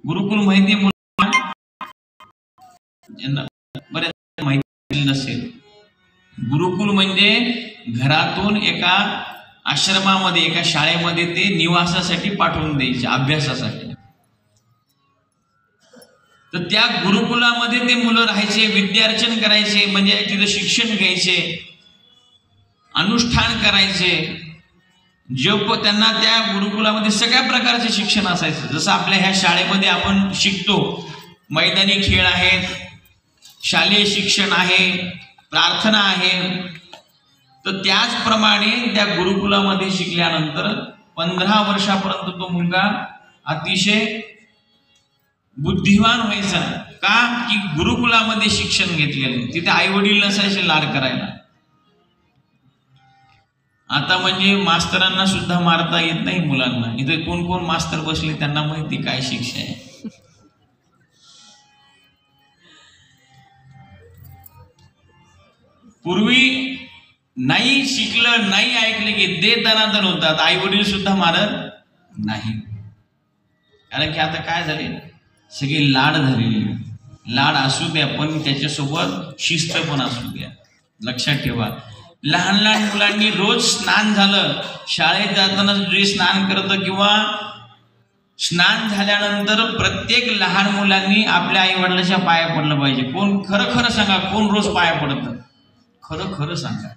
गुरुकुल माहिती बऱ्याच माहिती नसेल। गुरुकुल म्हणजे घरातून एका आश्रमामध्ये एका शाळेमध्ये ते निवासासाठी पाठवून द्यायचे, अभ्यासासाठी। तर त्या गुरुकुलामध्ये ते मुलं राहायचे, विद्यार्चन करायचे, म्हणजे तिथे शिक्षण घ्यायचे, अनुष्ठान करायचे। त्यांना त्या गुरुकुलामध्ये सगळ्या प्रकारचे शिक्षण असायचं। जसं आपल्या ह्या शाळेमध्ये आपण शिकतो, मैदानी खेळ आहेत, शालेय शिक्षण आहे, प्रार्थना आहे, तर त्याचप्रमाणे त्या गुरुकुलामध्ये शिकल्यानंतर 15 वर्षापर्यंत तो मुलगा अतिशय बुद्धिवान व्हायचा। का की गुरुकुलामध्ये शिक्षण घेतलेले, तिथे आई वडील नसायचे लाड करायला। आता म्हणजे मास्तरांना सुद्धा मारता येत नाही मुलांना। इथे कोण कोण मास्तर बसले त्यांना माहिती काय शिक्षा आहे। पूर्वी नाही शिकलं नाही ऐकलं की दे दनादन होतात, आई वडील सुद्धा मारत नाही। कारण की आता काय झाले, सगळे लाड झालेले। लाड असू द्या पण त्याच्यासोबत शिस्त पण असू द्या। लक्षात ठेवा, लहान लहान मुलांनी रोज स्नान झालं, शाळेत जाताना जे स्नान करतं किंवा स्नान झाल्यानंतर प्रत्येक लहान मुलांनी आपल्या आई वडिलांच्या पाया पडलं पाहिजे। कोण खरं खरं सांगा, कोण रोज पाया पडतं? खरं खरं सांगा।